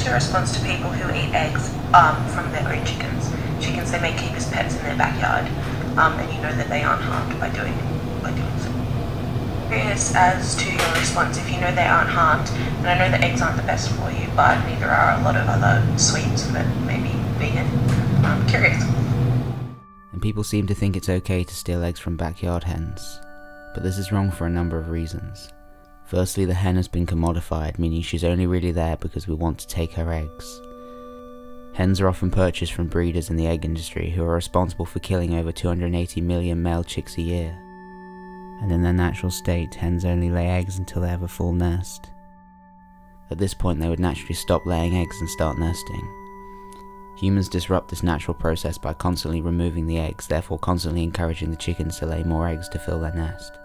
your response to people who eat eggs from their own chickens? Chickens they may keep as pets in their backyard, and you know that they aren't harmed by doing so. Curious as to your response. If you know they aren't harmed, and I know that eggs aren't the best for you, but neither are a lot of other sweets that may be vegan. I'm curious. And people seem to think it's okay to steal eggs from backyard hens, but this is wrong for a number of reasons. Firstly, the hen has been commodified, meaning she's only really there because we want to take her eggs. Hens are often purchased from breeders in the egg industry who are responsible for killing over 280 million male chicks a year. And in their natural state, hens only lay eggs until they have a full nest. At this point they would naturally stop laying eggs and start nesting. Humans disrupt this natural process by constantly removing the eggs, therefore constantly encouraging the chickens to lay more eggs to fill their nest.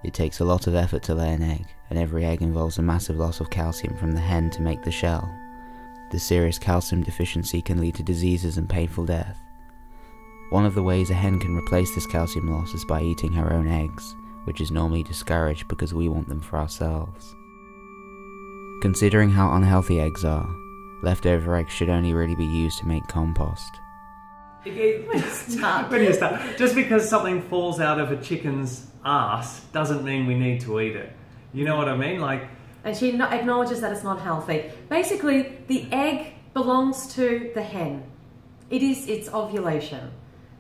It takes a lot of effort to lay an egg, and every egg involves a massive loss of calcium from the hen to make the shell. This serious calcium deficiency can lead to diseases and painful death. One of the ways a hen can replace this calcium loss is by eating her own eggs, which is normally discouraged because we want them for ourselves. Considering how unhealthy eggs are, leftover eggs should only really be used to make compost. When you start, just because something falls out of a chicken's ass doesn't mean we need to eat it. You know what I mean? And she acknowledges that it's not healthy. Basically, the egg belongs to the hen. It is its ovulation.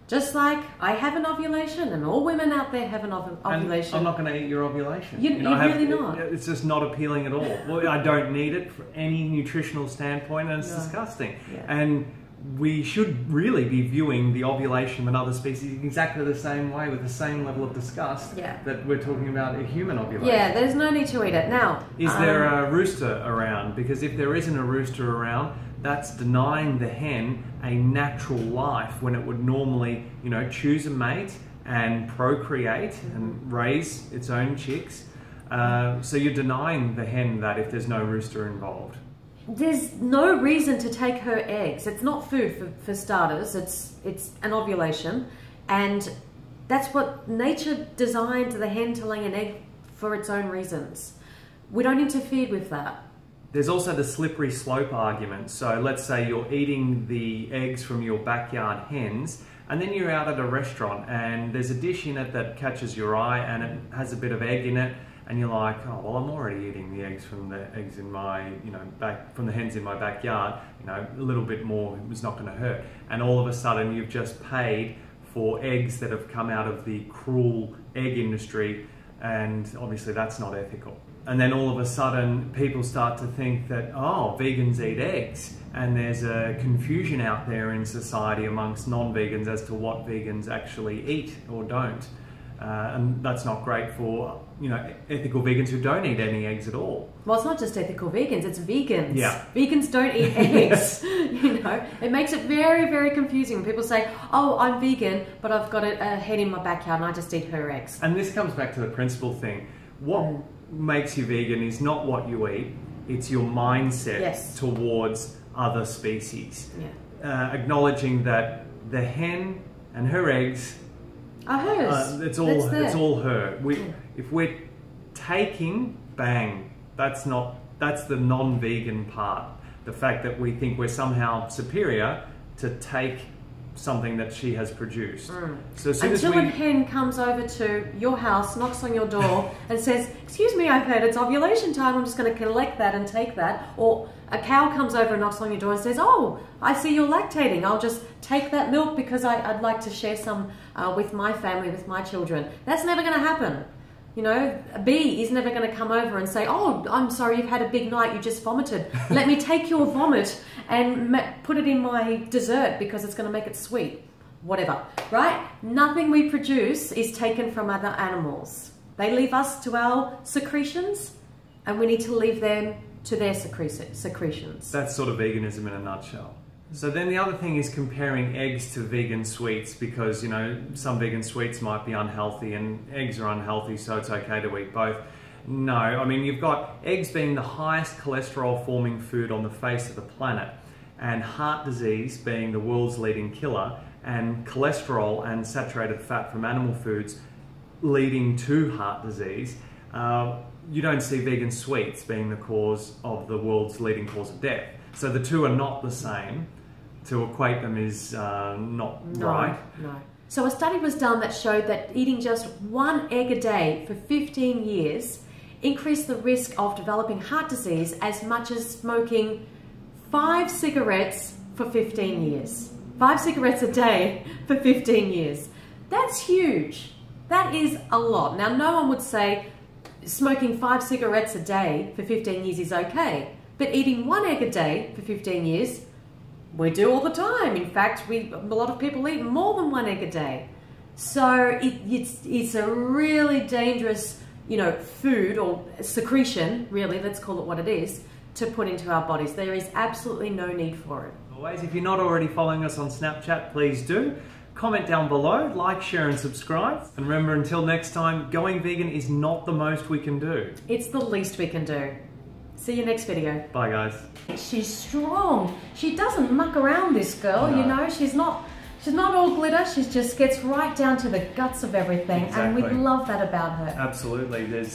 Just like I have an ovulation and all women out there have an ovulation. And I'm not going to eat your ovulation. You're really not. It's just not appealing at all. Well, I don't need it from any nutritional standpoint, and it's disgusting. Yeah. And we should really be viewing the ovulation of another species exactly the same way, with the same level of disgust that we're talking about a human ovulation. Yeah, there's no need to eat it. Now, is there a rooster around? Because if there isn't a rooster around, that's denying the hen a natural life when it would normally, you know, choose a mate and procreate and raise its own chicks. So you're denying the hen that if there's no rooster involved. There's no reason to take her eggs. It's not food for starters. It's an ovulation, and that's what nature designed the hen to lay an egg for its own reasons. We don't interfere with that. There's also the slippery slope argument. So let's say you're eating the eggs from your backyard hens, and then you're out at a restaurant and there's a dish in it that catches your eye and it has a bit of egg in it. And you're like, oh, well, I'm already eating the eggs from the eggs in my, from the hens in my backyard. A little bit more is not going to hurt. And all of a sudden, you've just paid for eggs that have come out of the cruel egg industry, and obviously that's not ethical. And then all of a sudden, people start to think that, oh, vegans eat eggs, and there's a confusion out there in society amongst non-vegans as to what vegans actually eat or don't. And that's not great for, ethical vegans who don't eat any eggs at all. Well, it's not just ethical vegans, it's vegans. Yeah. Vegans don't eat eggs. It makes it very, very confusing when people say, oh, I'm vegan, but I've got a hen in my backyard and I just eat her eggs. And this comes back to the principle thing. What makes you vegan is not what you eat, it's your mindset towards other species. Yeah. Acknowledging that the hen and her eggs are hers. It's all her. If we're taking, bang, that's the non-vegan part. The fact that we think we're somehow superior to take something that she has produced. So as soon Until a hen comes over to your house, knocks on your door and says, excuse me, I've heard it's ovulation time, I'm just going to collect that and take that. Or a cow comes over and knocks on your door and says, oh, I see you're lactating, I'll just take that milk because I'd like to share some with my family, with my children. That's never going to happen. A bee is never going to come over and say, oh, I'm sorry, you've had a big night, you just vomited. Let me take your vomit and put it in my dessert because it's going to make it sweet. Whatever, right? Nothing we produce is taken from other animals. They leave us to our secretions, and we need to leave them to their secretions. That's sort of veganism in a nutshell. So then the other thing is comparing eggs to vegan sweets, because some vegan sweets might be unhealthy and eggs are unhealthy, so it's okay to eat both. No, I mean, you've got eggs being the highest cholesterol forming food on the face of the planet, and heart disease being the world's leading killer, and cholesterol and saturated fat from animal foods leading to heart disease. you don't see vegan sweets being the cause of the world's leading cause of death. So the two are not the same. To equate them is not right. No. So a study was done that showed that eating just 1 egg a day for 15 years increased the risk of developing heart disease as much as smoking 5 cigarettes for 15 years. 5 cigarettes a day for 15 years. That's huge. That is a lot. Now, no one would say smoking 5 cigarettes a day for 15 years is okay, but eating 1 egg a day for 15 years, we do all the time. In fact, a lot of people eat more than 1 egg a day. So it's a really dangerous, food or secretion, really, let's call it what it is, to put into our bodies. There is absolutely no need for it. Always, if you're not already following us on Snapchat, please do. Comment down below, like, share and subscribe. And remember, until next time, going vegan is not the most we can do. It's the least we can do. See you next video. Bye guys. She's strong. She doesn't muck around, this girl, No. She's not all glitter. She just gets right down to the guts of everything. Exactly. And we love that about her. Absolutely. There's